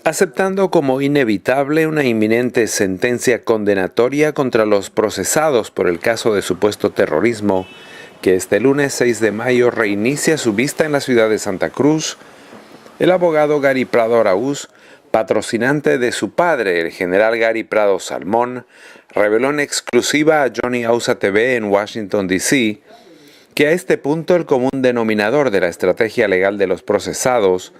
aceptando como inevitable una inminente sentencia condenatoria contra los procesados por el caso de supuesto terrorismo, que este lunes 6 de mayo reinicia su vista en la ciudad de Santa Cruz, el abogado Gary Prado Araúz, patrocinante de su padre, el general Gary Prado Salmón, reveló en exclusiva a Johnny Ausa TV en Washington, D.C., que a este punto el común denominador de la estrategia legal de los procesados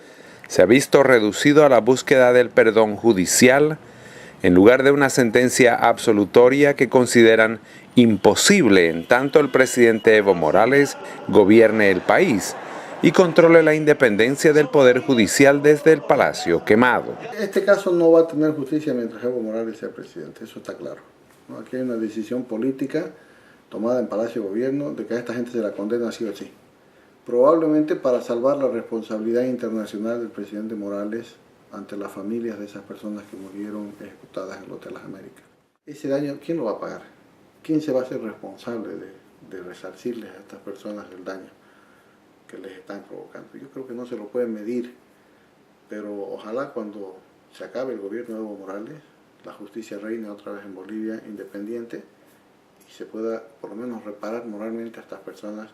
se ha visto reducido a la búsqueda del perdón judicial en lugar de una sentencia absolutoria que consideran imposible en tanto el presidente Evo Morales gobierne el país y controle la independencia del Poder Judicial desde el Palacio Quemado. Este caso no va a tener justicia mientras Evo Morales sea presidente, eso está claro, ¿no? Aquí hay una decisión política tomada en Palacio de Gobierno de que a esta gente se la condena sí o sí. Probablemente para salvar la responsabilidad internacional del presidente Morales ante las familias de esas personas que murieron ejecutadas en el Hotel Las Américas. Ese daño, ¿quién lo va a pagar? ¿Quién se va a hacer responsable de resarcirles a estas personas el daño que les están provocando? Yo creo que no se lo pueden medir, pero ojalá cuando se acabe el gobierno de Evo Morales, la justicia reine otra vez en Bolivia independiente y se pueda por lo menos reparar moralmente a estas personas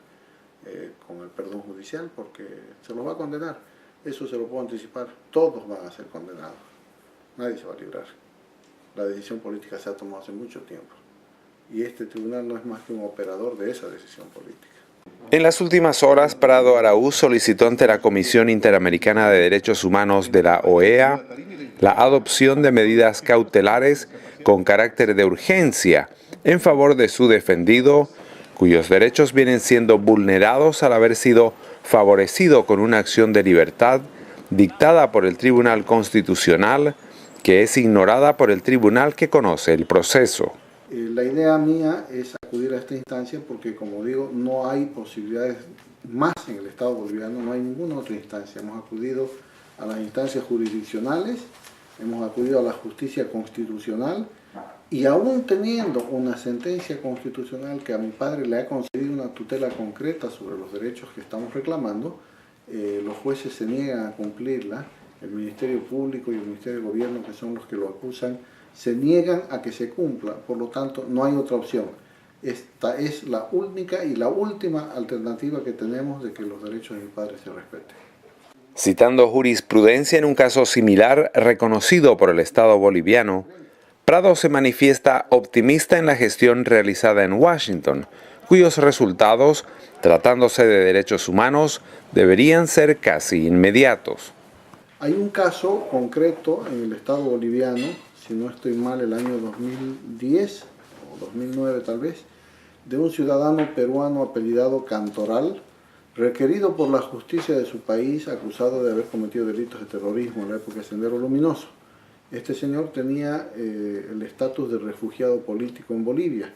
con el perdón judicial, porque se los va a condenar. Eso se lo puedo anticipar, todos van a ser condenados, nadie se va a librar. La decisión política se ha tomado hace mucho tiempo y este tribunal no es más que un operador de esa decisión política. En las últimas horas, Prado Araúz solicitó ante la Comisión Interamericana de Derechos Humanos de la OEA la adopción de medidas cautelares con carácter de urgencia en favor de su defendido, cuyos derechos vienen siendo vulnerados al haber sido favorecido con una acción de libertad dictada por el Tribunal Constitucional, que es ignorada por el tribunal que conoce el proceso. La idea mía es acudir a esta instancia porque, como digo, no hay posibilidades más en el Estado boliviano, no hay ninguna otra instancia. Hemos acudido a las instancias jurisdiccionales, hemos acudido a la justicia constitucional y aún teniendo una sentencia constitucional que a mi padre le ha concedido una tutela concreta sobre los derechos que estamos reclamando, los jueces se niegan a cumplirla, el Ministerio Público y el Ministerio de Gobierno, que son los que lo acusan, se niegan a que se cumpla, por lo tanto no hay otra opción. Esta es la única y la última alternativa que tenemos de que los derechos de mi padre se respeten. Citando jurisprudencia en un caso similar reconocido por el Estado boliviano, Prado se manifiesta optimista en la gestión realizada en Washington, cuyos resultados, tratándose de derechos humanos, deberían ser casi inmediatos. Hay un caso concreto en el Estado boliviano, si no estoy mal, el año 2010 o 2009 tal vez, de un ciudadano peruano apellidado Cantoral, requerido por la justicia de su país, acusado de haber cometido delitos de terrorismo en la época de Sendero Luminoso. Este señor tenía el estatus de refugiado político en Bolivia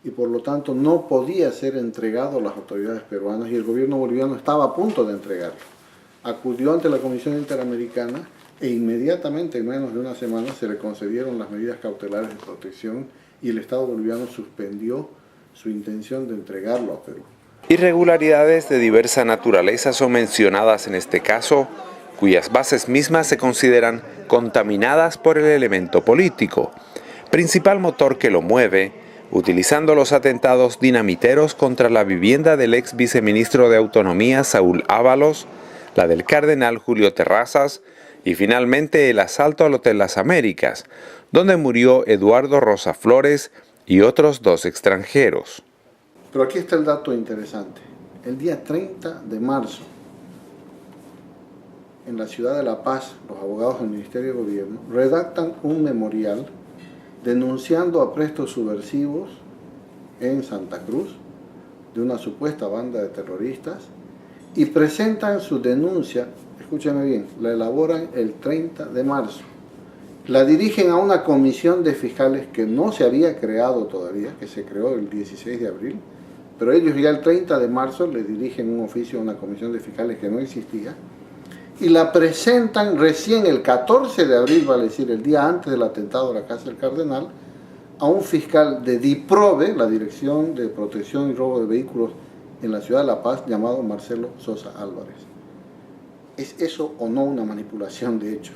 y por lo tanto no podía ser entregado a las autoridades peruanas y el gobierno boliviano estaba a punto de entregarlo. Acudió ante la Comisión Interamericana e inmediatamente, en menos de una semana, se le concedieron las medidas cautelares de protección y el Estado boliviano suspendió su intención de entregarlo a Perú. Irregularidades de diversa naturaleza son mencionadas en este caso, cuyas bases mismas se consideran contaminadas por el elemento político, principal motor que lo mueve, utilizando los atentados dinamiteros contra la vivienda del ex viceministro de Autonomía Saúl Ábalos, la del cardenal Julio Terrazas y finalmente el asalto al Hotel Las Américas, donde murió Eduardo Rosa Flores y otros 2 extranjeros. Pero aquí está el dato interesante. El día 30 de marzo, en la ciudad de La Paz, los abogados del Ministerio de Gobierno redactan un memorial denunciando aprestos subversivos en Santa Cruz de una supuesta banda de terroristas y presentan su denuncia, escúchame bien, la elaboran el 30 de marzo. La dirigen a una comisión de fiscales que no se había creado todavía, que se creó el 16 de abril, pero ellos ya el 30 de marzo le dirigen un oficio a una comisión de fiscales que no existía, y la presentan recién el 14 de abril, vale decir, el día antes del atentado a la Casa del Cardenal, a un fiscal de DIPROVE, la Dirección de Protección y Robo de Vehículos en la ciudad de La Paz, llamado Marcelo Sosa Álvarez. ¿Es eso o no una manipulación de hechos?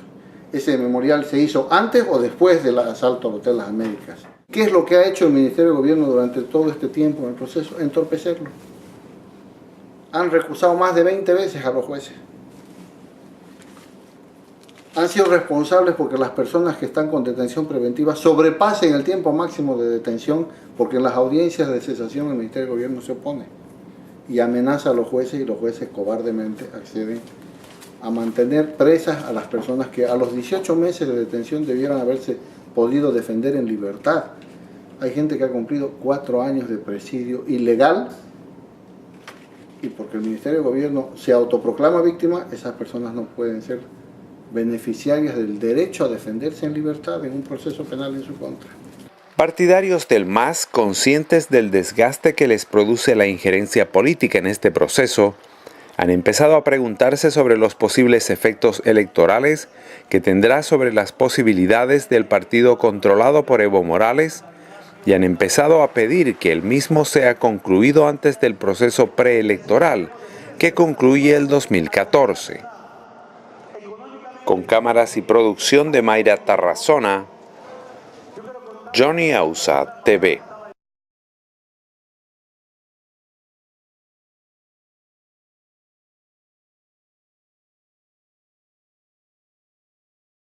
ese memorial se hizo antes o después del asalto al Hotel Las Américas. ¿Qué es lo que ha hecho el Ministerio de Gobierno durante todo este tiempo en el proceso? Entorpecerlo. Han recusado más de 20 veces a los jueces. Han sido responsables porque las personas que están con detención preventiva sobrepasen el tiempo máximo de detención, porque en las audiencias de cesación el Ministerio de Gobierno se opone y amenaza a los jueces, y los jueces cobardemente acceden a mantener presas a las personas que a los 18 meses de detención debieran haberse podido defender en libertad. Hay gente que ha cumplido 4 años de presidio ilegal, y porque el Ministerio de Gobierno se autoproclama víctima, esas personas no pueden ser beneficiarias del derecho a defenderse en libertad en un proceso penal en su contra. Partidarios del MAS, conscientes del desgaste que les produce la injerencia política en este proceso, han empezado a preguntarse sobre los posibles efectos electorales que tendrá sobre las posibilidades del partido controlado por Evo Morales, y han empezado a pedir que el mismo sea concluido antes del proceso preelectoral, que concluye el 2014. Con cámaras y producción de Mayra Tarrazona, Johnny Ausa TV.